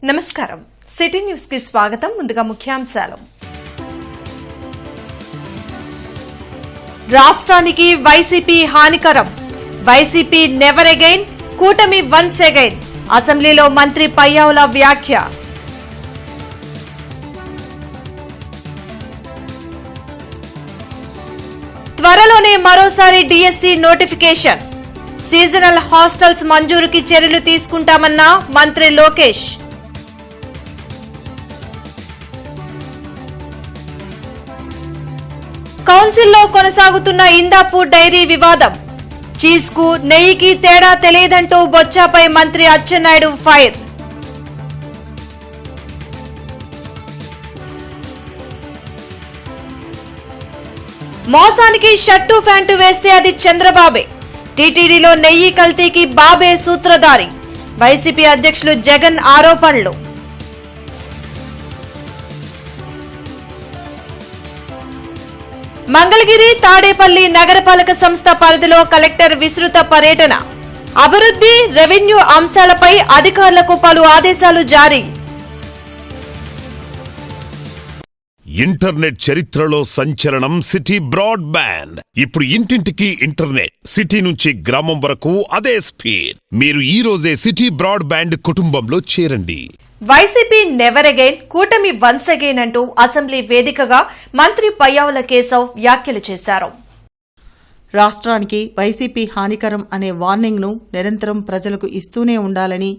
నమస్కారం city news కి స్వాగతం. ముందుగా ముఖ్యాంశాలు. రాష్ట్రానికి వైసీపీ హానికరం. వైసీపీ నెవర్ అగైన్, కూటమి వన్స్ అగైన్. అసెంబ్లీలో మంత్రి పయ్యావుల వ్యాఖ్య. త్వరలోనే మరోసారి డిఎస్సి నోటిఫికేషన్. సీజనల్ హాస్టల్స్ మంజూరుకి చర్యలు తీసుకుంటామన్న మంత్రి లోకేష్. కౌన్సిల్లో కొనసాగుతున్న ఇందాపూర్ డైరీ వివాదం. చీజ్ కు నెయ్యికి తేడా తెలియదంటూ బొచ్చాపై మంత్రి అచ్చెన్నాయుడు ఫైర్. మోసానికి షర్టు ప్యాంటు వేస్తే అది చంద్రబాబే. టీటీడీలో నెయ్యి కల్తీకి బాబే సూత్రధారి. వైసీపీ అధ్యక్షులు జగన్ ఆరోపణలు. మంగళగిరి, తాడేపల్లి నగరపాలక సంస్థ పరిధిలో కలెక్టర్ విస్తృత పర్యటన. అభివృద్ధి, రెవెన్యూ అంశాలపై అధికారులకు పలు ఆదేశాలు జారీ. ఇంటర్నెట్ చరిత్రలో సంచలనం సిటీ బ్రాడ్బ్యాండ్. ఇప్పుడు ఇంటింటికి ఇంటర్నెట్, సిటీ నుంచి గ్రామం వరకు అదే స్పీడ్. మీరు ఈ రోజే సిటీ బ్రాడ్బ్యాండ్ కుటుంబంలో చేరండి. వైసీపీ నెవర్ అగైన్, కూటమి వన్స్ అగైన్ అంటూ అసెంబ్లీ వేదికగా మంత్రి పయ్యావుల కేశవ్ వ్యాఖ్యలు చేశారు. రాష్ట్రానికి వైసీపీ హానికరం అనే వార్నింగ్ ను నిరంతరం ప్రజలకు ఇస్తూనే ఉండాలని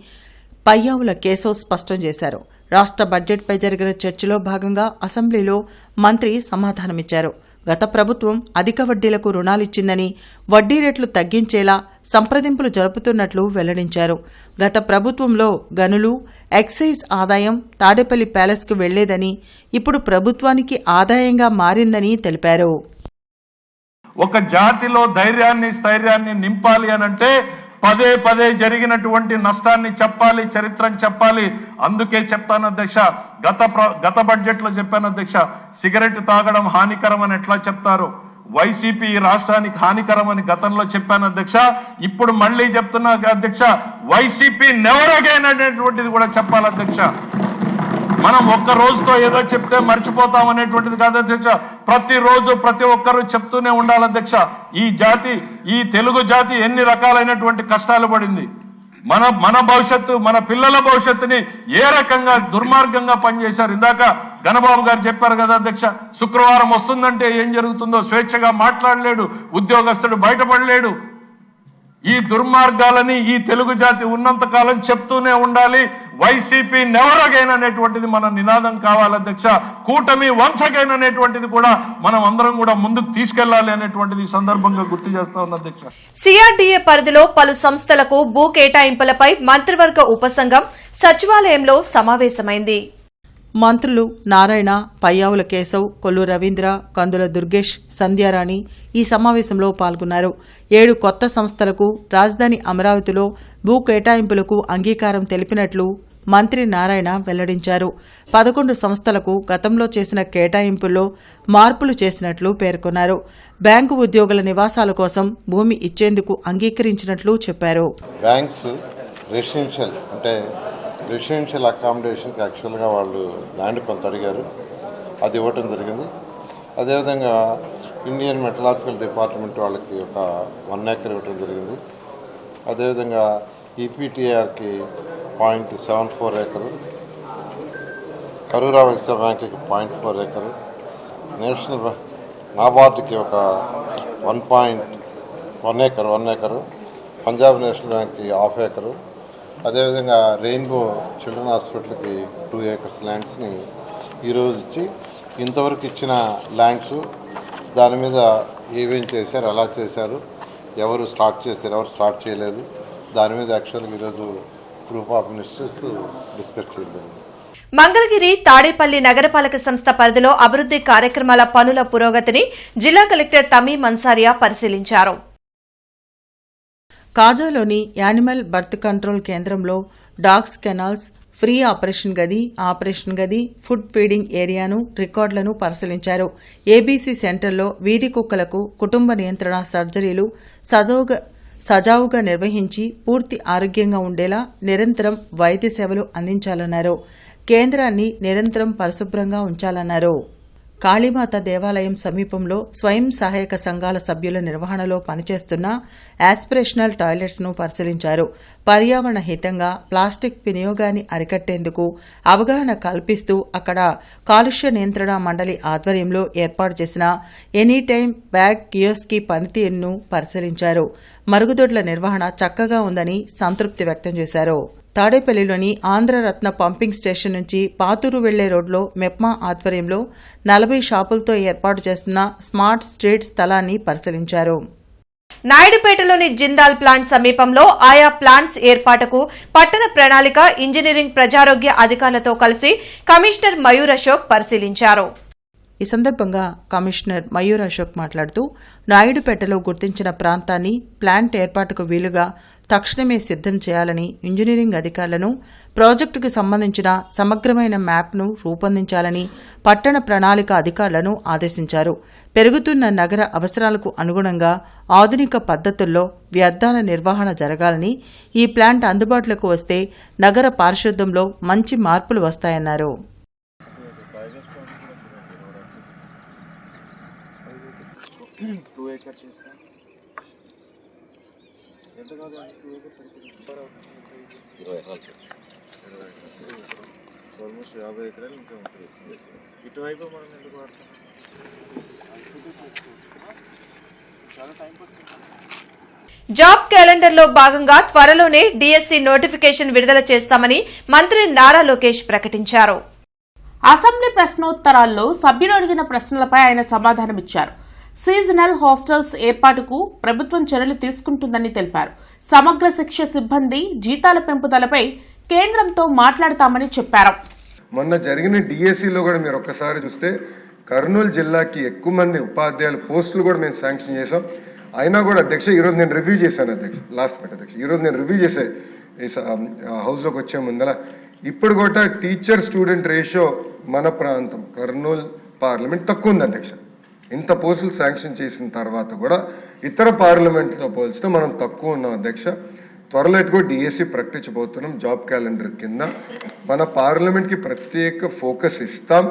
పయ్యావుల కేశవ్ స్పష్టం చేశారు. రాష్ట్ర బడ్జెట్పై జరిగిన చర్చలో భాగంగా అసెంబ్లీలో మంత్రి సమాధానమిచ్చారు. గత ప్రభుత్వం అధిక వడ్డీలకు రుణాలిచ్చిందని, వడ్డీ రేట్లు తగ్గించేలా సంప్రదింపులు జరుపుతున్నట్లు వెల్లడించారు. గత ప్రభుత్వంలో గనులు, ఎక్సైజ్ ఆదాయం తాడేపల్లి ప్యాలెస్కు వెళ్లేదని, ఇప్పుడు ప్రభుత్వానికి ఆదాయంగా మారిందని తెలిపారు. ఒక జాతిలో ధైర్యాన్ని, స్థైర్యాన్ని నింపాలి అనంటే పదే పదే జరిగినటువంటి నష్టాన్ని చెప్పాలి, చరిత్రను చెప్పాలి. అందుకే చెప్తాను అధ్యక్ష, గత బడ్జెట్ లో చెప్పాను అధ్యక్ష, సిగరెట్ తాగడం హానికరం అని ఎట్లా చెప్తారు, వైసీపీ రాష్ట్రానికి హానికరం అని గతంలో చెప్పాను అధ్యక్ష. ఇప్పుడు మళ్ళీ చెప్తున్నా అధ్యక్ష, వైసీపీ నెవర్ అగైన్ అనేటువంటిది కూడా చెప్పాలి అధ్యక్ష. మనం ఒక్క రోజుతో ఏదో చెప్తే మర్చిపోతాం అనేటువంటిది కాదు అధ్యక్ష. ప్రతిరోజు ప్రతి ఒక్కరూ చెప్తూనే ఉండాలి అధ్యక్ష. ఈ తెలుగు జాతి ఎన్ని రకాలైనటువంటి కష్టాలు పడింది. మన భవిష్యత్తు, మన పిల్లల భవిష్యత్తుని ఏ రకంగా దుర్మార్గంగా పనిచేశారు. ఇందాక గణబాబు గారు చెప్పారు కదా అధ్యక్ష, శుక్రవారం వస్తుందంటే ఏం జరుగుతుందో స్వేచ్ఛగా మాట్లాడలేడు, ఉద్యోగస్తుడు బయటపడలేడు. ఈ దుర్మార్గాలని ఈ తెలుగు జాతి ఉన్నంత కాలం చెప్తూనే ఉండాలి. వైసీపీ నెవర్ అగైన్ అనేటువంటిది మన నినాదం కావాలి అధ్యక్ష. కూటమి వన్స్ అగైన్ అనేటువంటిది కూడా మనం అందరం కూడా ముందుకు తీసుకెళ్లాలి అనేటువంటిది సందర్భంగా గుర్తు చేస్తా ఉంది అధ్యక్ష. సిఆర్డీఏ పరిధిలో పలు సంస్థలకు భూ కేటాయింపులపై మంత్రివర్గ ఉపసంఘం సచివాలయంలో సమావేశమైంది. మంత్రులు నారాయణ, పయ్యావుల కేశవ్, కొల్లు రవీంద్ర, కందుల దుర్గేష్, సంధ్యారాణి ఈ సమావేశంలో పాల్గొన్నారు. 7 కొత్త సంస్థలకు రాజధాని అమరావతిలో భూ కేటాయింపులకు అంగీకారం తెలిపినట్లు మంత్రి నారాయణ వెల్లడించారు. 11 సంస్థలకు గతంలో చేసిన కేటాయింపుల్లో మార్పులు చేసినట్లు పేర్కొన్నారు. బ్యాంకు ఉద్యోగుల నివాసాల కోసం భూమి ఇచ్చేందుకు అంగీకరించినట్లు చెప్పారు. బ్యాంక్స్ రెసిడెన్షియల్ అకామిడేషన్కి యాక్చువల్గా వాళ్ళు ల్యాండ్ కొంత అడిగారు, అది ఇవ్వటం జరిగింది. అదేవిధంగా ఇండియన్ మెటలాజికల్ డిపార్ట్మెంట్ వాళ్ళకి ఒక 1 acre ఇవ్వటం జరిగింది. అదేవిధంగా ఈపీటీఆర్కి 0.74 acre, కరూరా వైశ్య బ్యాంక్కి 0.4 acre, నేషనల్ నాబార్డ్కి ఒక 1 acre, పంజాబ్ నేషనల్ బ్యాంక్కి 1/2 acre, అదేవిధంగా రెయిన్బో చిల్డ్రన్ హాస్పిటల్కి 2 acres ల్యాండ్స్ని ఈరోజు ఇచ్చి, ఇంతవరకు ఇచ్చిన ల్యాండ్స్ దాని మీద ఏమేం చేశారు, ఎలా చేశారు, ఎవరు స్టార్ట్ చేశారు, ఎవరు స్టార్ట్ చేయలేదు, దాని మీద యాక్చువల్గా ఈరోజు గ్రూప్ ఆఫ్ మినిస్టర్స్ డిస్కస్ చేయలేదు. మంగళగిరి, తాడేపల్లి నగరపాలక సంస్థ పరిధిలో అభివృద్ధి కార్యక్రమాల పనుల పురోగతిని జిల్లా కలెక్టర్ తమీం అన్సారియా పరిశీలించారు. కాజాలోని యానిమల్ బర్త్ కంట్రోల్ కేంద్రంలో డాగ్స్ కెనాల్స్, ఫ్రీ ఆపరేషన్ గది, ఫుడ్ ఫీడింగ్ ఏరియాను, రికార్డులను పరిశీలించారు. ఏబీసీ సెంటర్లో వీధి కుక్కలకు కుటుంబ నియంత్రణ సర్జరీలు సజావుగా నిర్వహించి పూర్తి ఆరోగ్యంగా ఉండేలా నిరంతరం వైద్య సేవలు అందించాలన్నారు. కేంద్రాన్ని నిరంతరం పరిశుభ్రంగా ఉంచాలన్నారు. కాళీమాత దేవాలయం సమీపంలో స్వయం సహాయక సంఘాల సభ్యుల నిర్వహణలో పనిచేస్తున్న యాస్పిరేషనల్ టాయిలెట్స్ను పరిశీలించారు. పర్యావరణ హితంగా ప్లాస్టిక్ వినియోగాన్ని అరికట్టేందుకు అవగాహన కల్పిస్తూ అక్కడ కాలుష్య నియంత్రణ మండలి ఆధ్వర్యంలో ఏర్పాటు చేసిన ఎనీ టైం బ్యాగ్ కియోస్కి పనితీరును పరిశీలించారు. మరుగుదొడ్ల నిర్వహణ చక్కగా ఉందని సంతృప్తి వ్యక్తం చేశారు. తాడేపల్లిలోని ఆంధ్రరత్న పంపింగ్ స్టేషన్ నుంచి పాతూరు వెళ్లే రోడ్లో మెప్మా ఆధ్వర్యంలో 40 షాపులతో ఏర్పాటు చేస్తున్న స్మార్ట్ స్ట్రీట్ స్థలాన్ని పరిశీలించారు. నాయుడుపేటలోని జిందాల్ ప్లాంట్ సమీపంలో ఆయా ప్లాంట్స్ ఏర్పాటుకు పట్టణ ప్రణాళిక ఇంజనీరింగ్ ప్రజారోగ్య అధికారులతో కలిసి కమిషనర్ మయూర్ అశోక్ పరిశీలించారు. ఈ సందర్భంగా కమిషనర్ మయూర్ అశోక్ మాట్లాడుతూ నాయుడుపేటలో గుర్తించిన ప్రాంతాన్ని ప్లాంట్ ఏర్పాటుకు వీలుగా తక్షణమే సిద్ధం చేయాలని ఇంజనీరింగ్ అధికారులను ప్రాజెక్టుకు సంబంధించిన సమగ్రమైన మ్యాప్ను రూపొందించాలని పట్టణ ప్రణాళిక అధికారులను ఆదేశించారు. పెరుగుతున్న నగర అవసరాలకు అనుగుణంగా ఆధునిక పద్ధతుల్లో వ్యర్థాల నిర్వహణ జరగాలని, ఈ ప్లాంట్ అందుబాటులోకి వస్తే నగర పారిశుద్ధ్యంలో మంచి మార్పులు వస్తాయన్నారు. ఆల్మోస్ట్ 50 ఎకరాలు ఇంకా ఉంటుంది. ఇటువైపు మనం ఎందుకు వాడుతున్నాం? చాలా టైం పడుతుంది. జాబ్ క్యాలెండర్లో భాగంగా త్వరలోనే డిఎస్సి నోటిఫికేషన్ విడుదల చేస్తామని మంత్రి నారా లోకేష్ ప్రకటించారు. అసెంబ్లీ ప్రశ్నోత్తరాల్లో సభ్యులు అడిగిన ప్రశ్నలపై ఆయన సమాధానమిచ్చారు. సీజనల్ హాస్టల్స్ ఏర్పాటుకు ప్రభుత్వం చర్యలు తీసుకుంటుందని తెలిపారు. సమగ్ర శిక్ష సిబ్బంది జీతాల పెంపుదలపై కేంద్రంతో మాట్లాడతామని చెప్పారు. మొన్న జరిగిన డిఎస్సిలో కూడా మీరు ఒక్కసారి చూస్తే కర్నూలు జిల్లాకి ఎక్కువ మంది ఉపాధ్యాయుల పోస్టులు కూడా మేము శాంక్షన్ చేసాం. అయినా కూడా అధ్యక్ష ఈరోజు నేను రివ్యూ చేశాను అధ్యక్ష, లాస్ట్ మినిట్ అధ్యక్ష, ఈరోజు నేను రివ్యూ చేసే హౌస్లోకి వచ్చే ముందర ఇప్పుడు కూడా టీచర్ స్టూడెంట్ రేషియో మన ప్రాంతం కర్నూలు పార్లమెంట్ తక్కువ ఉంది అధ్యక్ష. ఇంత పోస్టులు శాంక్షన్ చేసిన తర్వాత కూడా ఇతర పార్లమెంట్తో పోల్చితే మనం తక్కువ ఉన్నాం అధ్యక్ష. త్వరలో కూడా డిఎస్సి ప్రకటించబోతున్నాం. జాబ్ క్యాలెండర్ కింద మన పార్లమెంట్కి ప్రత్యేక ఫోకస్ ఇస్తాం,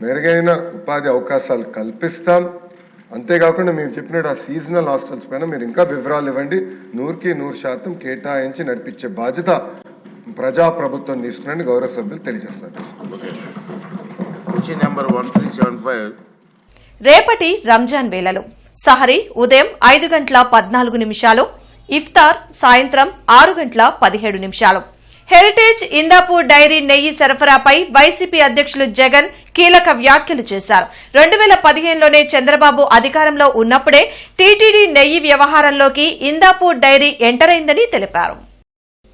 మెరుగైన ఉపాధి అవకాశాలు కల్పిస్తాం. అంతేకాకుండా మీరు చెప్పినట్టు ఆ సీజనల్ హాస్టల్స్ పైన మీరు ఇంకా వివరాలు ఇవ్వండి. 100% కేటాయించి నడిపించే బాధ్యత ప్రజాప్రభుత్వం తీసుకున్నారని గౌరవ సభ్యులు తెలియజేస్తున్నారు. నెంబర్ 1375. రేపటి రంజాన్ వేళలో సహరీ ఉదయం 5:14, ఇఫ్తార్ సాయంత్రం 6:17. హెరిటేజ్ ఇందాపూర్ డైరీ నెయ్యి సరఫరాపై వైసీపీ అధ్యక్షులు జగన్ కీలక వ్యాఖ్యలు చేశారు. 2015లోనే చంద్రబాబు అధికారంలో ఉన్నప్పుడే టీటీడీ నెయ్యి వ్యవహారంలోకి ఇందాపూర్ డైరీ ఎంటర్ అయిందని తెలిపారు.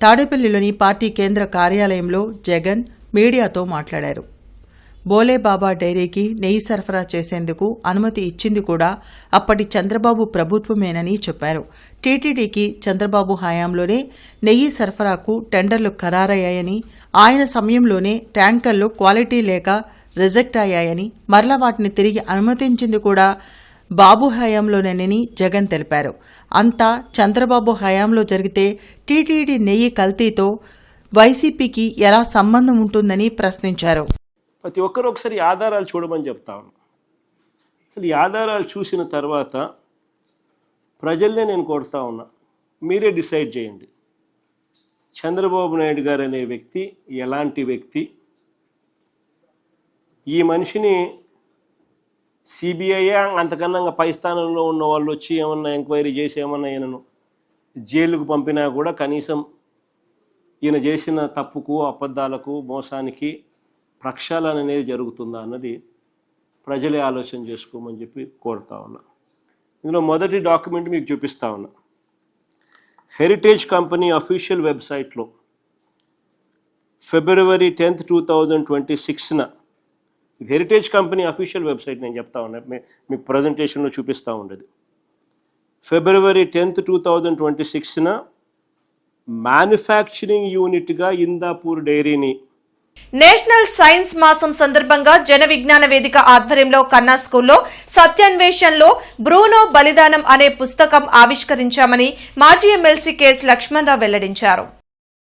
తాడేపల్లిలోని పార్టీ కేంద్ర కార్యాలయంలో జగన్ మీడియాతో మాట్లాడారు. బోలేబాబా డైరీకి నెయ్యి సరఫరా చేసేందుకు అనుమతి ఇచ్చింది కూడా అప్పటి చంద్రబాబు ప్రభుత్వమేనని చెప్పారు. టీటీడీకి చంద్రబాబు హయాంలోనే నెయ్యి సరఫరాకు టెండర్లు ఖరారయ్యాయని, ఆయన సమయంలోనే ట్యాంకర్లు క్వాలిటీ లేక రిజెక్ట్ అయ్యాయని, మరలా వాటిని తిరిగి అనుమతించింది కూడా బాబు హయాంలోనేనని జగన్ తెలిపారు. అంతా చంద్రబాబు హయాంలో జరిగితే టీటీడీ నెయ్యి కల్తీతో వైసీపీకి ఎలా సంబంధం ఉంటుందని ప్రశ్నించారు. ప్రతి ఒక్కరు ఒకసారి ఆధారాలు చూడమని చెప్తా ఉన్నాను. అసలు ఈ ఆధారాలు చూసిన తర్వాత ప్రజల్నే నేను కోరుతా ఉన్నా, మీరే డిసైడ్ చేయండి. చంద్రబాబు నాయుడు గారు అనే వ్యక్తి ఎలాంటి వ్యక్తి? ఈ మనిషిని సిబిఐ అంతకన్నా పై స్థానంలో ఉన్న వాళ్ళు వచ్చి ఏమన్నా ఎంక్వైరీ చేసి ఏమన్నా ఈయనను జైలుకు పంపినా కూడా కనీసం ఈయన చేసిన తప్పుకు, అబద్ధాలకు, మోసానికి ప్రక్షాళన అనేది జరుగుతుందా అన్నది ప్రజలే ఆలోచన చేసుకోమని చెప్పి కోరుతా ఉన్నా. ఇందులో మొదటి డాక్యుమెంట్ మీకు చూపిస్తా ఉన్నా. హెరిటేజ్ కంపెనీ అఫీషియల్ వెబ్సైట్లో February 10th, 2026 heritage company official website నేను చెప్తా ఉన్నా, మీకు ప్రజెంటేషన్లో చూపిస్తూ ఉండేది. February 10th, 2026 మ్యానుఫ్యాక్చరింగ్ యూనిట్గా ఇందాపూర్ డైరీని నేషనల్ సైన్స్ మాసం సందర్భంగా జన విజ్ఞాన వేదిక ఆధ్వర్యంలో కన్నా స్కూల్లో సత్యాన్వేషణలో బ్రూనో బలిదానం అనే పుస్తకం ఆవిష్కరించామని మాజీ ఎమ్మెల్సీ కెఎస్ లక్ష్మణరావు వెల్లడించారు.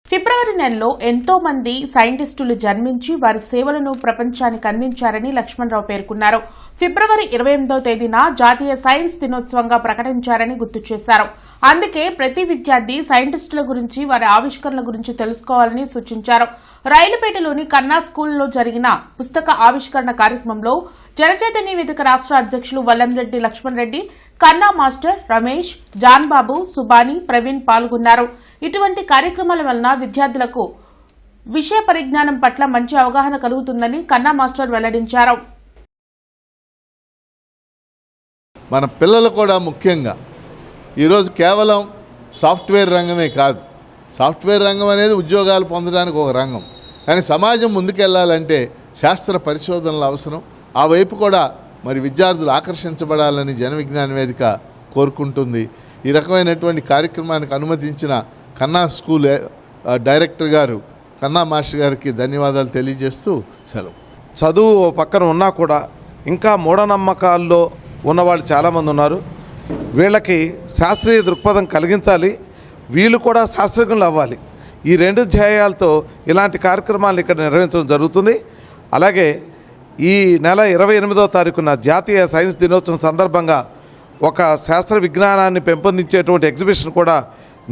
ఫిబ్రవరి నెలలో ఎంతో మంది సైంటిస్టులు జన్మించి వారి సేవలను ప్రపంచానికి అందించారని లక్ష్మణరావు పేర్కొన్నారు. ఫిబ్రవరి 28వ తేదీన జాతీయ సైన్స్ దినోత్సవంగా ప్రకటించారని గుర్తు చేశారు. అందుకే ప్రతి విద్యార్థి సైంటిస్టుల గురించి వారి ఆవిష్కరణల గురించి తెలుసుకోవాలని సూచించారు. రైలుపేటలోని కన్నా స్కూల్లో జరిగిన పుస్తక ఆవిష్కరణ కార్యక్రమంలో జనచైతన్య వేదిక రాష్ట్ర అధ్యక్షులు వల్లంరెడ్డి లక్ష్మణ్ రెడ్డి, కన్నా మాస్టర్ రమేష్, జాన్ బాబు, సుబాని, ప్రవీణ్ పాల్గొన్నారు. ఇటువంటి కార్యక్రమాల వలన విద్యార్థులకు విషయ పరిజ్ఞానం పట్ల మంచి అవగాహన కలుగుతుందని కన్నా మాస్టర్ వెల్లడించారు. మన పిల్లలు కూడా ముఖ్యంగా ఈరోజు కేవలం సాఫ్ట్వేర్ రంగమే కాదు, సాఫ్ట్వేర్ రంగం అనేది ఉద్యోగాలు పొందడానికి ఒక రంగం, కానీ సమాజం ముందుకెళ్లాలంటే శాస్త్ర పరిశోధనలు అవసరం. ఆ వైపు కూడా మరి విద్యార్థులు ఆకర్షించబడాలని జన విజ్ఞాన వేదిక కోరుకుంటుంది. ఈ రకమైనటువంటి కార్యక్రమానికి అనుమతించిన కన్నా స్కూల్ డైరెక్టర్ గారు కన్నా మాస్టర్ గారికి ధన్యవాదాలు తెలియజేస్తూ సెలవు. చదువు పక్కన ఉన్నా కూడా ఇంకా మూఢనమ్మకాల్లో ఉన్నవాళ్ళు చాలామంది ఉన్నారు. వీళ్ళకి శాస్త్రీయ దృక్పథం కలిగించాలి, వీళ్ళు కూడా శాస్త్రజ్ఞులు అవ్వాలి. ఈ రెండు ధ్యేయాలతో ఇలాంటి కార్యక్రమాలు ఇక్కడ నిర్వహించడం జరుగుతుంది. అలాగే ఈ నెల 28వ తారీఖున జాతీయ సైన్స్ దినోత్సవం సందర్భంగా ఒక శాస్త్ర విజ్ఞానాన్ని పెంపొందించేటువంటి ఎగ్జిబిషన్ కూడా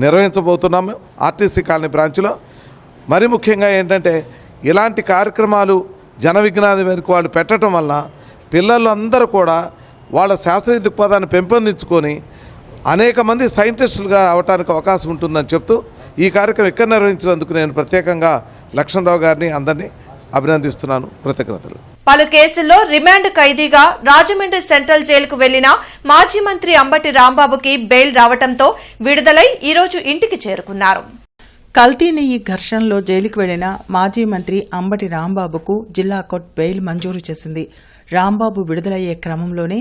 నిర్వహించబోతున్నాము ఆర్టీసీ కాలనీ బ్రాంచ్లో. మరి ముఖ్యంగా ఏంటంటే ఇలాంటి కార్యక్రమాలు జన విజ్ఞాన వేదిక వాళ్ళు పెట్టడం వల్ల పిల్లలందరూ కూడా వాళ్ళ శాస్త్రీయ దృక్పథాన్ని పెంపొందించుకొని అనేక మంది సైంటిస్టులుగా అవడానికి అవకాశం ఉంటుందని చెప్తూ ఈ కార్యక్రమం ఇక్కడ నిర్వహించినందుకు నేను ప్రత్యేకంగా లక్ష్మణరావు గారిని అందరినీ అభినందిస్తున్నాను. కృతజ్ఞతలు. పలు కేసుల్లో రిమాండ్ ఖైదీగా రాజమండ్రి సెంట్రల్ జైలుకు వెళ్లిన మాజీ మంత్రి అంబటి రాంబాబుకి బెయిల్ రావడంతో విడుదలై ఈరోజు ఇంటికి చేరుకున్నారు. కల్తీ నెయ్యి ఘర్షణలో జైలుకు వెళ్లిన మాజీ మంత్రి అంబటి రాంబాబుకు జిల్లా కోర్టు బెయిల్ మంజూరు చేసింది. రాంబాబు విడుదలయ్యే క్రమంలోనే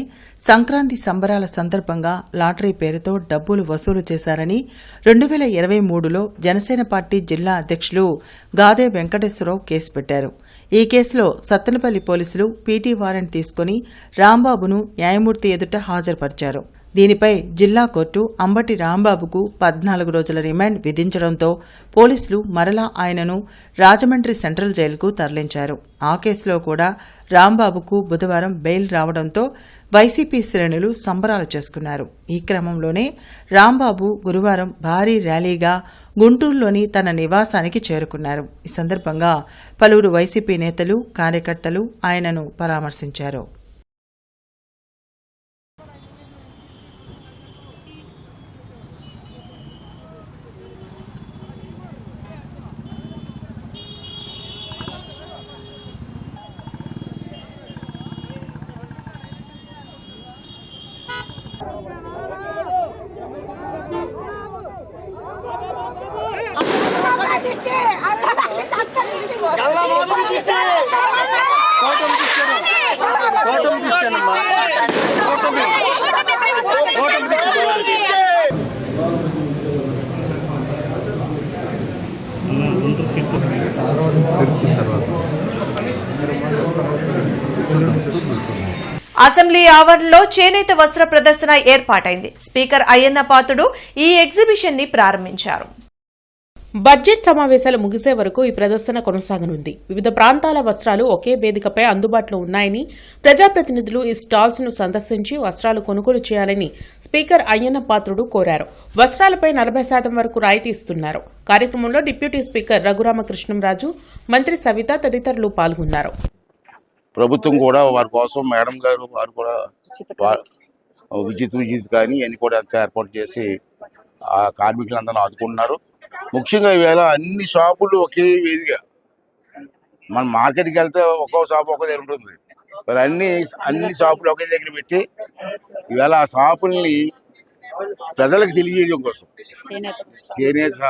సంక్రాంతి సంబరాల సందర్భంగా లాటరీ పేరుతో డబ్బులు వసూలు చేశారని 2023లో జనసేన పార్టీ జిల్లా అధ్యక్షులు గాదే వెంకటేశ్వరరావు కేసు పెట్టారు. ఈ కేసులో సత్తెనపల్లి పోలీసులు పీటీ వారెంట్ తీసుకుని రాంబాబును న్యాయమూర్తి ఎదుట హాజరుపరిచారు. దీనిపై జిల్లా కోర్టు అంబటి రాంబాబుకు 14 రోజుల రిమాండ్ విధించడంతో పోలీసులు మరలా ఆయనను రాజమండ్రి సెంట్రల్ జైలుకు తరలించారు. ఆ కేసులో కూడా రాంబాబుకు బుధవారం బెయిల్ రావడంతో వైసీపీ శ్రేణులు సంబరాలు చేసుకున్నారు. ఈ క్రమంలోనే రాంబాబు గురువారం భారీ ర్యాలీగా గుంటూరులోని తన నివాసానికి చేరుకున్నారు. ఈ సందర్భంగా పలువురు వైసీపీ నేతలు, కార్యకర్తలు ఆయనను పరామర్శించారు. అసెంబ్లీ ఆవరణలో చేనేత వస్త్ర ప్రదర్శన ఏర్పాటైంది. స్పీకర్ అయ్యన్న పాత్రుడు ఈ ఎగ్జిబిషన్ ని ప్రారంభించారు. బడ్జెట్ సమావేశాలు ముగిసే వరకు ఈ ప్రదర్శన కొనసాగనుంది. వివిధ ప్రాంతాల వస్త్రాలు ఒకే వేదికపై అందుబాటులో ఉన్నాయని, ప్రజాప్రతినిధులు ఈ స్టాల్స్ ను సందర్శించి వస్త్రాలు కొనుగోలు చేయాలని స్పీకర్ అయ్యన్న పాత్రుడు కోరారు. వస్త్రాలపై 40% వరకు రాయితీ ఇస్తున్నారు. కార్యక్రమంలో డిప్యూటీ స్పీకర్ రఘురామకృష్ణంరాజు, మంత్రి సవిత తదితరులు పాల్గొన్నారు. ప్రభుత్వం కూడా వారి కోసం మేడం గారు వారు కూడా విజిత్ కానీ అన్ని కూడా అంతా ఏర్పాటు చేసి ఆ కార్మికులందరూ ఆదుకుంటున్నారు. ముఖ్యంగా ఈవేళ అన్ని షాపులు ఒకే వేదిక, మన మార్కెట్కి వెళ్తే ఒక్కో షాపు ఒక్కో దగ్గర ఉంటుంది, మరి అన్ని షాపులు ఒకే దగ్గర పెట్టి ఈవేళ ఆ షాపుల్ని ప్రజలకు తెలియజేయడం కోసం చేనేత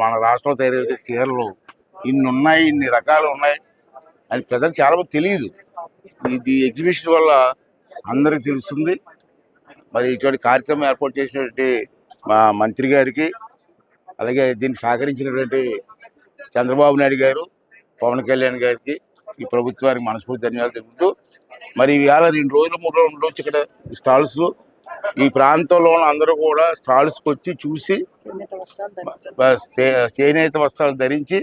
మన రాష్ట్రంలో తయారయ్యే చీరలు ఇన్ని ఉన్నాయి, ఇన్ని రకాలు ఉన్నాయి అని ప్రజలకు చాలామంది తెలియదు. ఇది ఎగ్జిబిషన్ వల్ల అందరికీ తెలుస్తుంది. మరి ఇటువంటి కార్యక్రమం ఏర్పాటు చేసినటువంటి మా మంత్రి గారికి, అలాగే దీన్ని సహకరించినటువంటి చంద్రబాబు నాయుడు గారు, పవన్ కళ్యాణ్ గారికి ఈ ప్రభుత్వానికి మనస్ఫూర్తి ధన్యవాదాలు తెలుపుతూ మరి ఇవాళ 2 రోజులు 3 రోజులు ఉండొచ్చు ఇక్కడ స్టాల్స్. ఈ ప్రాంతంలో ఉన్న అందరూ కూడా స్టాల్స్కి వచ్చి చూసి చేనేత వస్త్రాలు ధరించి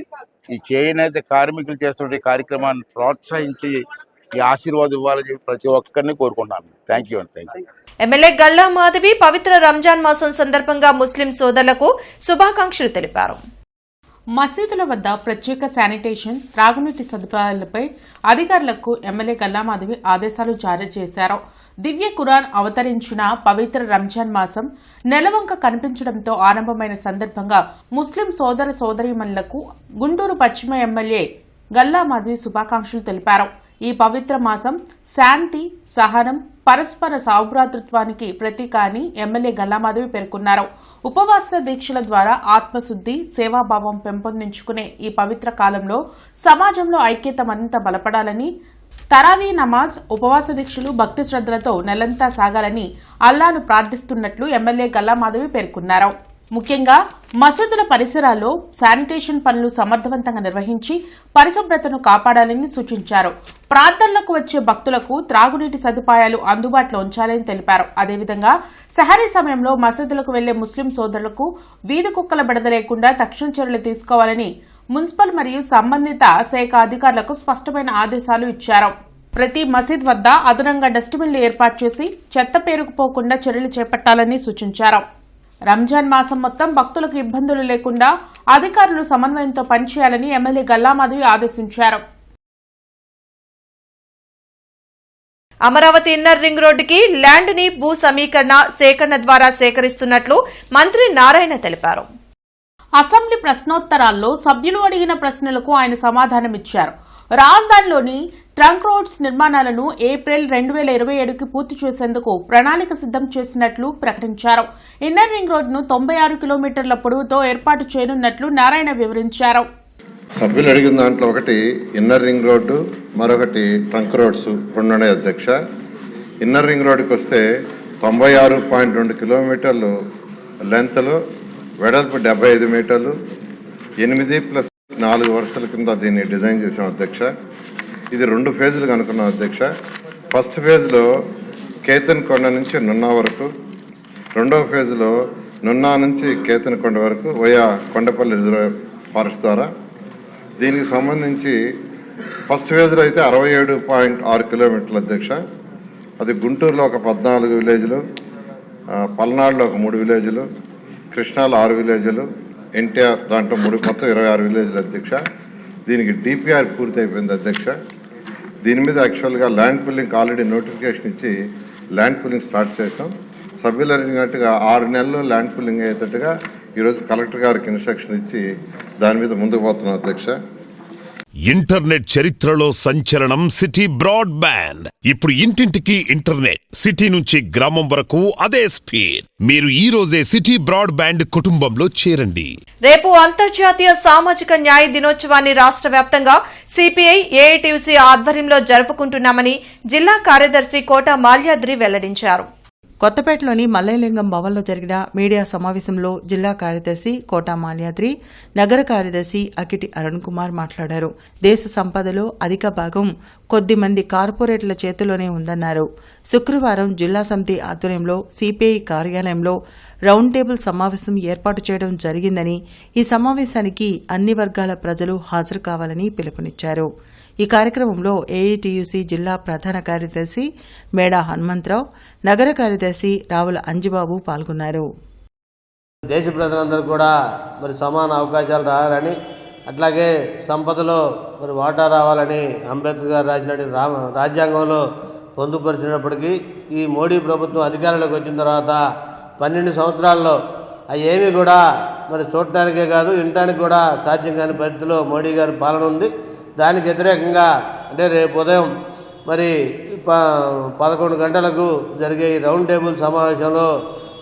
ఈ చేనేత కార్మికులు చేస్తున్న కార్యక్రమాన్ని ప్రోత్సహించి ఈ ఆశీర్వాదం ఇవ్వాలని చెప్పి ప్రతి ఒక్కరిని కోరుకుంటున్నాను. Thank you. MLA Galla Madhavi పవిత్ర రంజాన్ మాసం సందర్భంగా ముస్లిం సోదరులకు శుభాకాంక్షలు తెలిపారు. మసీదుల వద్ద ప్రత్యేక శానిటేషన్, త్రాగునీటి సదుపాయాలపై అధికారులకు ఎమ్మెల్యే గల్లామాధవి ఆదేశాలు జారీ చేశారు. దివ్య ఖురాన్ అవతరించిన పవిత్ర రంజాన్ మాసం నెలవంక కనిపించడంతో ఆరంభమైన సందర్భంగా ముస్లిం సోదర సోదరీమణులకు గుంటూరు పశ్చిమ ఎమ్మెల్యే గల్లామాధవి శుభాకాంక్షలు తెలిపారు. ఈ పవిత్ర మాసం శాంతి, సహనం, పరస్పర సౌభ్రాతృత్వానికి ప్రతీక అని ఎమ్మెల్యే గల్లామాధవి పేర్కొన్నారు. ఉపవాస దీక్షల ద్వారా ఆత్మశుద్ధి, సేవాభావం పెంపొందించుకునే ఈ పవిత్ర కాలంలో సమాజంలో ఐక్యత మరింత బలపడాలని, తరావీ నమాజ్, ఉపవాస దీక్షలు భక్తి శ్రద్ధలతో నెలంతా సాగాలని అల్లాను ప్రార్థిస్తున్నట్లు ఎమ్మెల్యే గల్లామాధవి పేర్కొన్నారు. ముఖ్యంగా మసీదుల పరిసరాల్లో శానిటేషన్ పనులు సమర్థవంతంగా నిర్వహించి పరిశుభ్రతను కాపాడాలని సూచించారు. ప్రార్థనలకు వచ్చే భక్తులకు త్రాగునీటి సదుపాయాలు అందుబాటులో ఉంచాలని తెలిపారు. అదేవిధంగా సహరీ సమయంలో మసీదులకు వెళ్లే ముస్లిం సోదరులకు వీధి కుక్కల బెడద లేకుండా తక్షణ చర్యలు తీసుకోవాలని మున్సిపల్ మరియు సంబంధిత శాఖ అధికారులకు స్పష్టమైన ఆదేశాలు ఇచ్చారు. ప్రతి మసీద్ వద్ద అదనంగా డస్ట్బిన్లు ఏర్పాటు చేసి చెత్త పేరుకుపోకుండా చర్యలు చేపట్టాలని సూచించారు. రంజాన్ మాసం మొత్తం భక్తులకు ఇబ్బందులు లేకుండా అధికారులు సమన్వయంతో పనిచేయాలని ఎమ్మెల్యే గల్లామాధవి ఆదేశించారు. అమరావతి ఇన్నర్ రింగ్ రోడ్డుకి ల్యాండ్ ని భూ సమీకరణ సేకరణ ద్వారా సేకరిస్తున్నట్లు మంత్రి నారాయణ తెలిపారు. అసెంబ్లీ ప్రశ్నోత్తరాల్లో సభ్యులు అడిగిన ప్రశ్నలకు ఆయన సమాధానమిచ్చారు. రాజధానిలోని ట్రంక్ రోడ్స్ నిర్మాణాలను ఏప్రిల్ 2027కి పూర్తి చేసేందుకు ప్రణాళిక సిద్ధం చేసినట్లు ప్రకటించారు. ఇన్నర్ రింగ్ రోడ్డును 96 కిలోమీటర్ల పొడవుతో ఏర్పాటు చేయనున్నట్లు నారాయణ వివరించారు. సభ్యులు అడిగిన దాంట్లో ఒకటి ఇన్నర్ రింగ్ రోడ్డు, మరొకటి ట్రంక్ రోడ్స్ రెండునే అధ్యక్ష. ఇన్నర్ రింగ్ రోడ్డుకి వస్తే 96.2 కిలోమీటర్లు లెంత్లో, వెడల్పు 75 మీటర్లు, 8+4 వరుసల కింద దీన్ని డిజైన్ చేసాం అధ్యక్ష. ఇది 2 ఫేజులుగా అనుకున్నాం అధ్యక్ష. ఫస్ట్ ఫేజ్లో కేతన్కొండ నుంచి నున్నా వరకు, రెండవ ఫేజ్లో నున్నా నుంచి కేతన్కొండ వరకు వయా కొండపల్లి రిజర్వ్ ఫారెస్ట్ ద్వారా. దీనికి సంబంధించి ఫస్ట్ ఫేజ్లో అయితే 67.6 కిలోమీటర్లు అధ్యక్ష. అది గుంటూరులో ఒక 14 విలేజ్లు, పల్నాడులో ఒక 3 విలేజ్లు, కృష్ణాలో 6 విలేజ్లు, ఎన్టీఆర్ దాంట్లో 3, మొత్తం 26 విలేజ్లు అధ్యక్ష. దీనికి డిపిఆర్ పూర్తి అయిపోయింది అధ్యక్ష. దీని మీద యాక్చువల్గా ల్యాండ్ పుల్లింగ్ ఆల్రెడీ నోటిఫికేషన్ ఇచ్చి ల్యాండ్ పుల్లింగ్ స్టార్ట్ చేసాం. సభ్యులు అడిగినట్టుగా 6 నెలల్లో ల్యాండ్ పుల్లింగ్ అయ్యేటట్టుగా ఈరోజు కలెక్టర్ గారికి ఇన్స్ట్రక్షన్ ఇచ్చి దాని మీద ముందుకు పోతున్నాం అధ్యక్ష. ఇంటర్నెట్ చరిత్రలో సంచలనం సిటీ బ్రాడ్బ్యాండ్. ఇప్పుడు ఇంటింటికి ఇంటర్నెట్, సిటీ నుంచి గ్రామం వరకు అదే స్పీడ్. మీరు ఈ రోజే సిటీ బ్రాడ్బ్యాండ్ కుటుంబంలో చేరండి. రేపు అంతర్జాతీయ సామాజిక న్యాయ దినోత్సవాన్ని రాష్ట్ర వ్యాప్తంగా సిపిఐ ఏఐటీయూసీ ఆధ్వర్యంలో జరుపుకుంటున్నామని జిల్లా కార్యదర్శి కోట మాల్యాద్రి వెల్లడించారు. కొత్తపేటలోని మల్లయ్యలింగం భవన్లో జరిగిన మీడియా సమావేశంలో జిల్లా కార్యదర్శి కోటా మాల్యాద్రి, నగర కార్యదర్శి అకిటి అరుణ్ కుమార్ మాట్లాడారు. దేశ సంపదలో అధిక భాగం కొద్ది మంది కార్పొరేట్ల చేతిలోనే ఉందన్నారు. శుక్రవారం జిల్లా సమితి ఆధ్వర్యంలో సిపిఐ కార్యాలయంలో రౌండ్ టేబుల్ సమావేశం ఏర్పాటు చేయడం జరిగిందని, ఈ సమావేశానికి అన్ని వర్గాల ప్రజలు హాజరు కావాలని పిలుపునిచ్చారు. ఈ కార్యక్రమంలో ఏఐటీయూసీ జిల్లా ప్రధాన కార్యదర్శి మేడా హనుమంతరావు, నగర కార్యదర్శి రావుల అంజిబాబు పాల్గొన్నారు. దేశ ప్రజలందరూ కూడా మరి సమాన అవకాశాలు రావాలని, అట్లాగే సంపదలో మరి వాటా రావాలని అంబేద్కర్ గారు రాసినటువంటి రాజ్యాంగంలో పొందుపరిచినప్పటికీ ఈ మోడీ ప్రభుత్వం అధికారంలోకి వచ్చిన తర్వాత 12 సంవత్సరాల్లో అవి ఏమీ కూడా మరి చూడటానికే కాదు వినటానికి కూడా సాధ్యం కాని పరిస్థితిలో మోడీ గారి పాలన ఉంది. దానికి వ్యతిరేకంగా అంటే రేపు ఉదయం మరి 11 గంటలకు జరిగే ఈ రౌండ్ టేబుల్ సమావేశంలో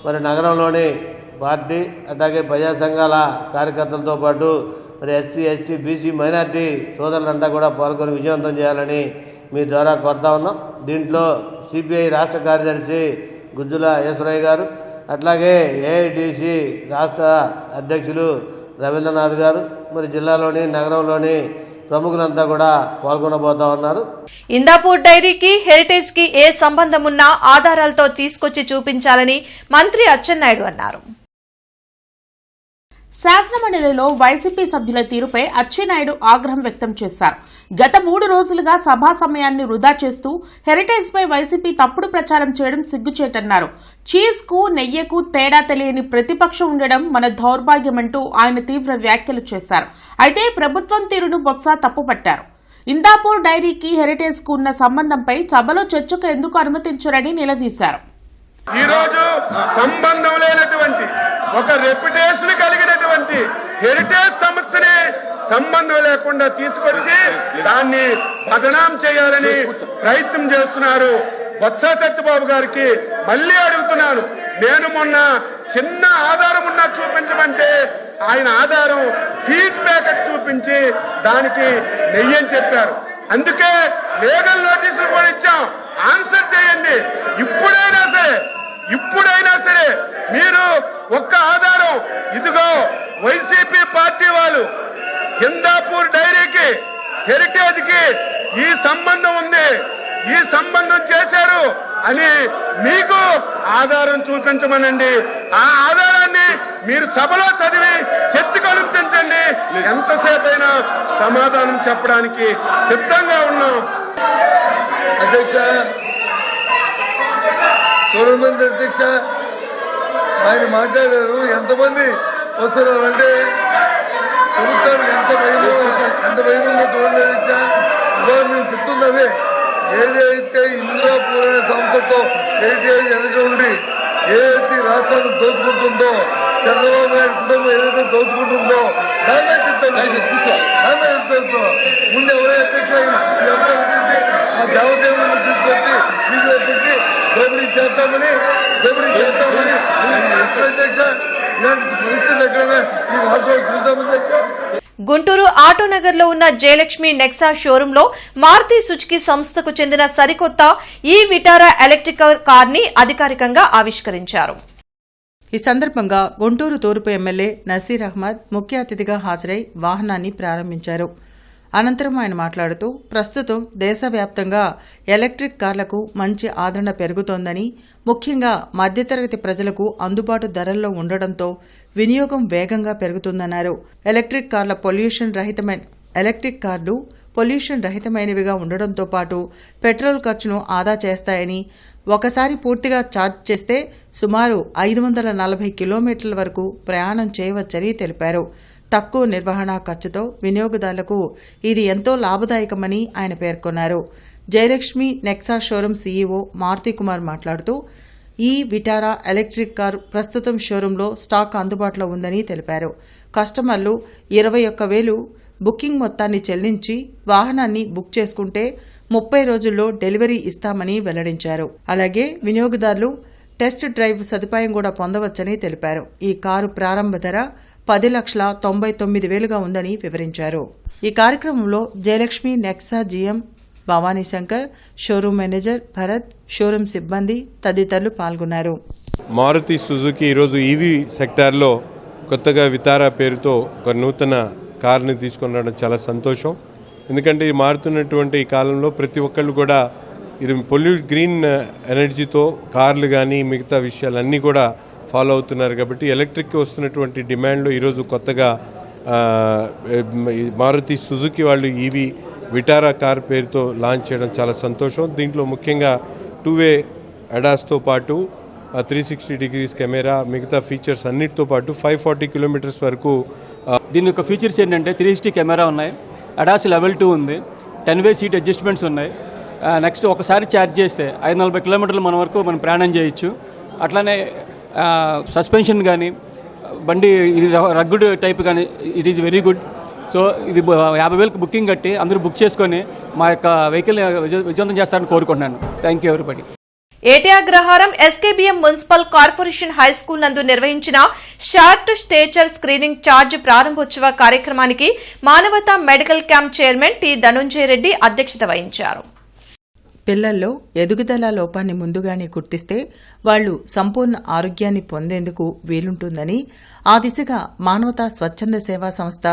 మరి నగరంలోని పార్టీ అట్లాగే ప్రజా సంఘాల కార్యకర్తలతో పాటు మరి ఎస్సీ, ఎస్టీ, బీసీ, మైనార్టీ సోదరులంతా కూడా పాల్గొని విజయవంతం చేయాలని మీ ద్వారా కోరుతా ఉన్నాం. దీంట్లో సిపిఐ రాష్ట్ర కార్యదర్శి గుజ్జుల ఈశ్వరయ్య గారు, అట్లాగే ఏఐటీసీ రాష్ట్ర అధ్యక్షులు రవీంద్రనాథ్ గారు, మరి జిల్లాలోని నగరంలోని ప్రముఖులంతా కూడా పాల్గొనబోతా ఉన్నారు. ఇందాపూర్ డైరీకి హెరిటేజ్ కి ఏ సంబంధం ఉన్నా ఆధారాలతో తీసుకొచ్చి చూపించాలని మంత్రి అచ్చెన్నాయుడు అన్నారు. శాసనమండలిలో వైసీపీ సభ్యుల తీరుపై అచ్చెన్నాయుడు ఆగ్రహం వ్యక్తం చేశారు. గత 3 రోజులుగా సభా సమయాన్ని వృధా చేస్తూ హెరిటేజ్ పై వైసీపీ తప్పుడు ప్రచారం చేయడం సిగ్గుచేటన్నారు. చీజ్ కు నెయ్యకు తేడా తెలియని ప్రతిపక్షం ఉండడం మన దౌర్భాగ్యమంటూ ఆయన తీవ్ర వ్యాఖ్యలు చేశారు. అయితే ప్రభుత్వం తీరును బొత్స తప్పుపట్టారు. ఇందాపూర్ డైరీకి హెరిటేజ్ కు ఉన్న సంబంధంపై సభలో చర్చకు ఎందుకు అనుమతించారని నిలదీశారు. ఈ రోజు సంబంధం లేనటువంటి ఒక రెప్యుటేషన్ కలిగినటువంటి హెరిటేజ్ సంస్థని సంబంధం లేకుండా తీసుకొచ్చి దాన్ని బదనాం చేయాలని ప్రయత్నం చేస్తున్నారు. బొత్స సత్యబాబు గారికి మళ్ళీ అడుగుతున్నాను, నేను మొన్న చిన్న ఆధారం ఉన్నా చూపించమంటే ఆయన ఆధారం సీజ్ ప్యాకెట్ చూపించి దానికి నెయ్యి అని చెప్పారు. అందుకే లీగల్ నోటీసులు కూడా ఇచ్చాం. ఆన్సర్ చేయండి. ఇప్పుడైనా సరే మీరు ఒక్క ఆధారం, ఇదిగో వైసీపీ పార్టీ వాళ్ళు ఇందాపూర్ డైరీకి హెరిటేజ్ కి ఈ సంబంధం ఉంది, ఈ సంబంధం చేశారు అని మీకు ఆధారం చూపించమనండి. ఆ ఆధారాన్ని మీరు సభలో చదివి చర్చకు అనుమతించండి. ఎంతసేపైనా సమాధానం చెప్పడానికి సిద్ధంగా ఉన్నాం. అధ్యక్ష, మంది అధ్యక్ష, ఆయన మాట్లాడారు. ఎంతమంది వస్తున్నారంటే ప్రభుత్వానికి ఎంత భయమో చూడండి అధ్యక్ష. ఇవాళ మేము చెప్తున్నది ఏదైతే ఇందిరాపూర్ అనే సంస్థతో హెరిటేజ్ వెనక ఉండి ఏదైతే రాష్ట్రాన్ని దోచుకుంటుందో, చంద్రబాబు నాయుడు కుటుంబం ఏదైతే దోచుకుంటుందో దాన్నే చెప్తాను. ముందు ఎవరైనా అధ్యక్ష ఆ దేవదేవులను తీసుకొచ్చి మీకు పెట్టి దోపిడీ చేస్తామని అధ్యక్ష, ఇలాంటి పరిస్థితులు ఎక్కడైనా ఈ రాష్ట్రంలో చూసామని అధ్యక్ష. గుంటూరు ఆటోనగర్ లో ఉన్న జయలక్ష్మి నెక్సా షోరూమ్ లో మారుతి సుజుకి సంస్థకు చెందిన సరికొత్త ఈ విటారా ఎలక్ట్రిక్ కార్ ని అధికారికంగా ఆవిష్కరించారు. ఈ సందర్భంగా గుంటూరు తూర్పు ఎమ్మెల్యే నసీర్ అహ్మద్ ముఖ్య అతిథిగా హాజరై వాహనాన్ని ప్రారంభించారు. అనంతరం ఆయన మాట్లాడుతూ ప్రస్తుతం దేశవ్యాప్తంగా ఎలక్ట్రిక్ కార్లకు మంచి ఆదరణ పెరుగుతోందని, ముఖ్యంగా మధ్యతరగతి ప్రజలకు అందుబాటు ధరల్లో ఉండడంతో వినియోగం వేగంగా పెరుగుతుందన్నారు. ఎలక్ట్రిక్ కార్లు పొల్యూషన్ రహితమైనవిగా ఉండడంతో పాటు పెట్రోల్ ఖర్చును ఆదా చేస్తాయని, ఒకసారి పూర్తిగా ఛార్జ్ చేస్తే సుమారు 540 కిలోమీటర్ల వరకు ప్రయాణం చేయవచ్చని తెలిపారు. తక్కువ నిర్వహణ ఖర్చుతో వినియోగదారులకు ఇది ఎంతో లాభదాయకమని ఆయన పేర్కొన్నారు. జయలక్ష్మి నెక్సా షోరూమ్ సీఈఓ మారుతి కుమార్ మాట్లాడుతూ ఈ విటారా ఎలక్ట్రిక్ కార్ ప్రస్తుతం షోరూంలో స్టాక్ అందుబాటులో ఉందని తెలిపారు. కస్టమర్లు 21,000 బుకింగ్ మొత్తాన్ని చెల్లించి వాహనాన్ని బుక్ చేసుకుంటే 30 రోజుల్లో డెలివరీ ఇస్తామని వెల్లడించారు. అలాగే వినియోగదారులు టెస్ట్ డ్రైవ్ సదుపాయం కూడా పొందవచ్చని తెలిపారు. ఈ కారు ప్రారంభ ధర 10,99,000గా ఉందని వివరించారు. ఈ కార్యక్రమంలో Jayalakshmi Nexa GM Bhavani Shankar, showroom manager Bharat, showroom సిబ్బంది తదితరులు పాల్గొన్నారు. మారుతి సుజుకి ఈరోజు ఈవీ సెక్టార్లో కొత్తగా వితారా పేరుతో ఒక నూతన కార్ని తీసుకొని రావడం చాలా సంతోషం. ఎందుకంటే ఈ మారుతున్నటువంటి ఈ కాలంలో ప్రతి ఒక్కళ్ళు కూడా ఇది గ్రీన్ ఎనర్జీతో కార్లు కానీ మిగతా విషయాలన్నీ కూడా ఫాలో అవుతున్నారు. కాబట్టి ఎలక్ట్రిక్ వస్తున్నటువంటి డిమాండ్లో ఈరోజు కొత్తగా మారుతి సుజుకి వాళ్ళు ఈవీ విటారా కార్ పేరుతో లాంచ్ చేయడం చాలా సంతోషం. దీంట్లో ముఖ్యంగా 2-వే అడాస్తో పాటు 360 డిగ్రీస్ కెమెరా, మిగతా ఫీచర్స్ అన్నిటితో పాటు 540 కిలోమీటర్స్ వరకు. దీని యొక్క ఫీచర్స్ ఏంటంటే 360 కెమెరా ఉన్నాయి, అడాస్ లెవెల్ 2 ఉంది, 10-వే సీట్ అడ్జస్ట్మెంట్స్ ఉన్నాయి. నెక్స్ట్ ఒకసారి ఛార్జ్ చేస్తే 540 కిలోమీటర్లు మన వరకు మనం ప్రయాణం చేయొచ్చు. అట్లానే సస్పెన్షన్ కానీ బండి ఇది రగ్గుడ్ టైప్ కానీ it is very good. So ఇది 50,000కి బుకింగ్ కట్టి అందరూ బుక్ చేసుకొని మా యొక్క వెహికల్ని విజయవంతం చేస్తారని కోరుకుంటున్నాను. Thank you everybody. AT Agraharam SKBM municipal corporation high school నందు నిర్వహించిన షార్ట్ స్టేచర్ స్క్రీనింగ్ ఛార్జ్ ప్రారంభోత్సవ కార్యక్రమానికి Manavatha medical camp chairman T Dhanunjaya Reddy అధ్యక్షత వహించారు. పిల్లల్లో ఎదుగుదల లోపాన్ని ముందుగానే గుర్తిస్తే వాళ్లు సంపూర్ణ ఆరోగ్యాన్ని పొందేందుకు వీలుంటుందని ఆ దిశగా మానవతా స్వచ్ఛంద సేవా సంస్థ,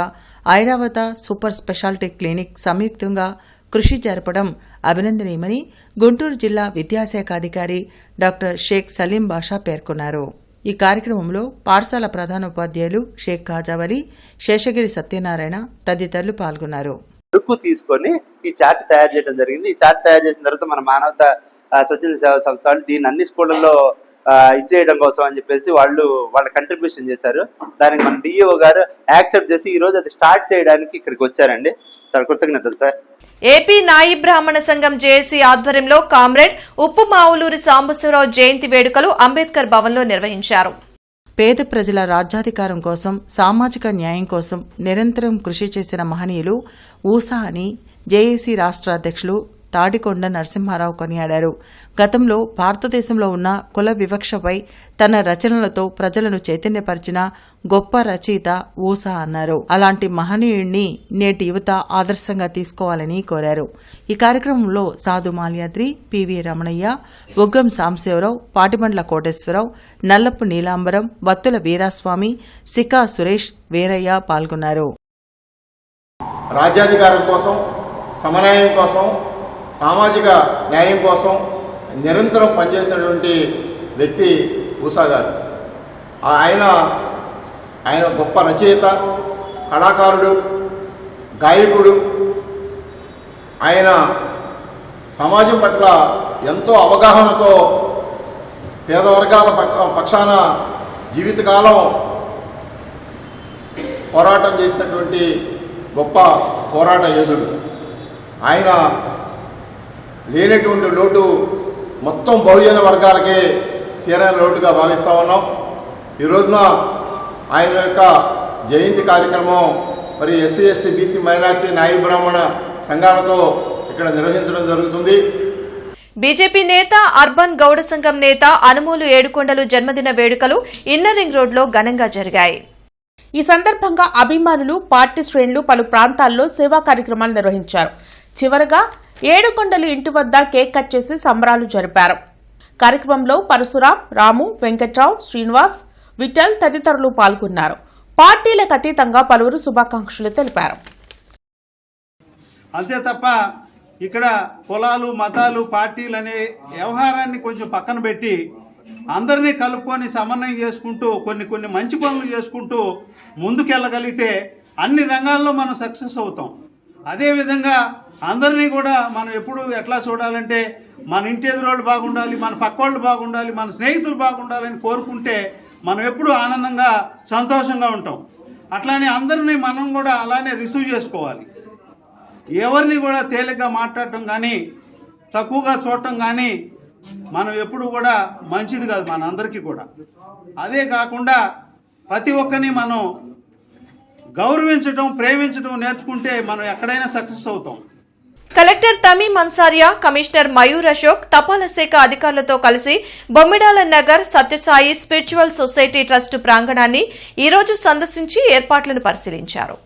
ఐరావత సూపర్ స్పెషాలిటీ క్లినిక్ సంయుక్తంగా కృషి జరపడం అభినందనీయమని గుంటూరు జిల్లా విద్యాశాఖ అధికారి డాక్టర్ షేక్ సలీం బాషా పేర్కొన్నారు. ఈ కార్యక్రమంలో పాఠశాల ప్రధానోపాధ్యాయులు షేక్ ఖాజావలి, శేషగిరి సత్యనారాయణ తదితరులు పాల్గొన్నారు. తీసుకొని ఈ చార్ట్ తయారు చేయడం జరిగింది. ఈ చార్ట్ తయారు చేసిన తర్వాత మన మానవతా స్వచ్ఛంద సేవా సంస్థ వాళ్ళు దీన్ని అన్ని స్కూళ్ళల్లో ఇచ్చేయడం కోసం అని చెప్పేసి వాళ్ళ కంట్రిబ్యూషన్ చేశారు. దానికి మన డిఓ గారు యాక్సెప్ట్ చేసి ఈ రోజు అది స్టార్ట్ చేయడానికి ఇక్కడికి వచ్చారండి. చాలా కృతజ్ఞతలు సార్. ఏపీ నాయి బ్రాహ్మణ సంఘం జేఏసీ ఆధ్వర్యంలో కామ్రేడ్ ఉప్పు మావులూరి సాంబశివరావు జయంతి వేడుకలు అంబేద్కర్ భవన్లో నిర్వహించారు. పేద ప్రజల రాజ్యాధికారం కోసం, సామాజిక న్యాయం కోసం నిరంతరం కృషి చేసిన మహనీయులు ఊసా అని జేఏసీ రాష్ట్ర అధ్యక్షులు తాడికొండ నరసింహారావు కొనియాడారు. గతంలో భారతదేశంలో ఉన్న కుల వివక్షపై తన రచనలతో ప్రజలను చైతన్యపరిచిన గొప్ప రచయిత ఊసా అన్నారు. అలాంటి మహనీయుడిని నేటి యువత ఆదర్శంగా తీసుకోవాలని కోరారు. ఈ కార్యక్రమంలో సాధు మాల్యాద్రి, పివి రమణయ్య, బొగ్గం సాంబశివరావు, పాటిబండ్ల కోటేశ్వరరావు, నల్లపు నీలాంబరం, వత్తుల వీరాస్వామి, సికా సురేష్, వీరయ్య పాల్గొన్నారు. రాజ్యాధికారం కోసం, సమన్వయం కోసం, సామాజిక న్యాయం కోసం నిరంతరం పనిచేసినటువంటి వ్యక్తి ఊసా గారు. ఆయన గొప్ప రచయిత, కళాకారుడు, గాయకుడు. ఆయన సమాజం పట్ల ఎంతో అవగాహనతో పేద వర్గాల పక్షాన జీవితకాలం పోరాటం చేసినటువంటి గొప్ప పోరాట యోధుడు. ఆయన లేనటువంటి లోటు మొత్తం బహుజన వర్గాలకే తీరని లోటుగా భావిస్తూ ఉన్నాం. ఈ రోజున ఆయన యొక్క జయంతి కార్యక్రమం మరి ఎస్సీ, ఎస్టీ, బీసీ, మైనార్టీ, నాయి బ్రాహ్మణ సంఘాలతో ఇక్కడ నిర్వహించడం జరుగుతుంది. బీజేపీ నేత అర్బన్ గౌడ సంఘం నేత అనుమూలు ఏడుకొండలు జన్మదిన వేడుకలు ఇన్నర్ రింగ్ రోడ్లో ఘనంగా జరిగాయి. ఈ సందర్భంగా అభిమానులు, పార్టీ శ్రేణులు పలు ప్రాంతాల్లో సేవా కార్యక్రమాలు నిర్వహించారు. చివరగా ఏడుకొండలు ఇంటి వద్ద కేక్ కట్ చేసి సంబరాలు జరిపారు. కార్యక్రమంలో పరశురాం, రాము, వెంకట్రావు, శ్రీనివాస్, విఠల్ తదితరులు పాల్గొన్నారు. పార్టీలకు అతీతంగా పలువురు శుభాకాంక్షలు తెలిపారు. అంతే తప్ప ఇక్కడ కులాలు, మతాలు, పార్టీలు అనే వ్యవహారాన్ని కొంచెం పక్కన పెట్టి అందరినీ కలుపుకొని సమన్వయం చేసుకుంటూ కొన్ని మంచి పనులు చేసుకుంటూ ముందుకెళ్ళగలిగితే అన్ని రంగాల్లో మనం సక్సెస్ అవుతాం. అదేవిధంగా అందరినీ కూడా మనం ఎప్పుడు ఎట్లా చూడాలంటే మన ఇంటి ఎదురోళ్ళు బాగుండాలి, మన పక్కోళ్ళు బాగుండాలి, మన స్నేహితులు బాగుండాలని కోరుకుంటే మనం ఎప్పుడు ఆనందంగా సంతోషంగా ఉంటాం. అట్లానే అందరినీ మనం కూడా అలానే రిసీవ్ చేసుకోవాలి. ఎవరిని కూడా తేలిగ్గా మాట్లాడటం కానీ, తక్కువగా చూడటం కానీ మనం ఎప్పుడు కూడా మంచిది కాదు మనందరికీ కూడా. అదే కాకుండా ప్రతి ఒక్కరిని మనం గౌరవించడం, ప్రేమించడం నేర్చుకుంటే మనం ఎక్కడైనా సక్సెస్ అవుతాం. కలెక్టర్ తమీం అన్సారియా, కమిషనర్ మయూర్ అశోక్ తపాలా శాఖ అధికారులతో కలిసి Bommidala Nagar Sathya Sai spiritual society trust ప్రాంగణాన్ని ఈ రోజు సందర్శించి ఏర్పాట్లను పరిశీలించారు.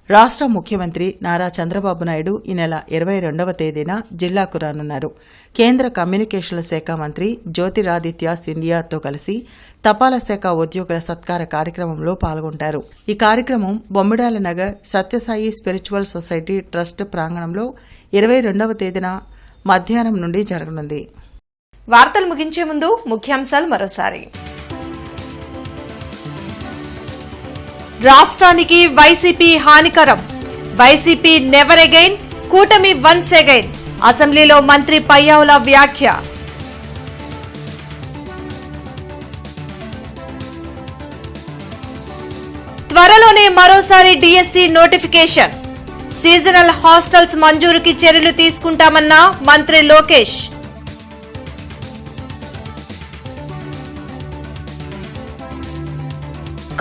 రాష్ట్ర ముఖ్యమంత్రి నారా చంద్రబాబు నాయుడు ఈ నెల 22వ తేదీన జిల్లాకు రానున్నారు. కేంద్ర కమ్యూనికేషన్ల శాఖ మంత్రి జ్యోతిరాదిత్య సింధియాతో కలిసి తపాలా శాఖ ఉద్యోగుల సత్కార కార్యక్రమంలో పాల్గొంటారు. ఈ కార్యక్రమం Bommidala Nagar Sathya Sai spiritual society trust ప్రాంగణంలో 22వ తేదీన మధ్యాహ్నం నుండి జరగనుంది. వార్తలు ముగించే ముందు ముఖ్యాంశాలు మరోసారి. రాష్ట్రానికి వైసీపీ హానికరం, వైసీపీ నెవర్ అగైన్, కూటమి వన్స్ అగైన్. అసెంబ్లీలో మంత్రి పయ్యావుల వ్యాఖ్య. త్వరలోనే మరోసారి డిఎస్సి నోటిఫికేషన్. సీజనల్ హాస్టల్స్ మంజూరుకి చర్యలు తీసుకుంటామన్న మంత్రి లోకేష్.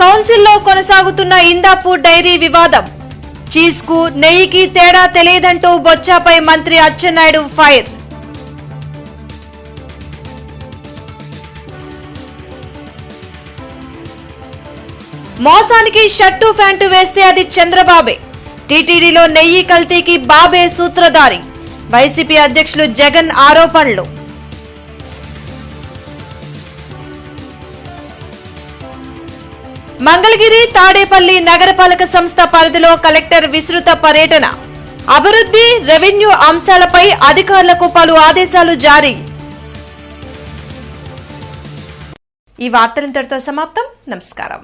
కౌన్సిల్లో కొనసాగుతున్న ఇందాపూర్ డైరీ వివాదం. చీజ్ కు నెయ్యికి తేడా తెలియదంటూ బొచ్చాపై మంత్రి అచ్చెన్నాయుడు ఫైర్. మోసానికి షర్టు ప్యాంటు వేస్తే అది చంద్రబాబే. టీటీడీలో నెయ్యి కల్తీకి బాబే సూత్రధారి. వైసీపీ అధ్యక్షులు జగన్ ఆరోపణలు. మంగళగిరి తాడేపల్లి నగరపాలక సంస్థ పరిధిలో కలెక్టర్ విస్తృత పర్యటన. అభివృద్ధి, రెవెన్యూ అంశాలపై అధికారులకు పలు ఆదేశాలు జారీ. ఈ వార్తలు ఇంతటితో సమాప్తం. నమస్కారం.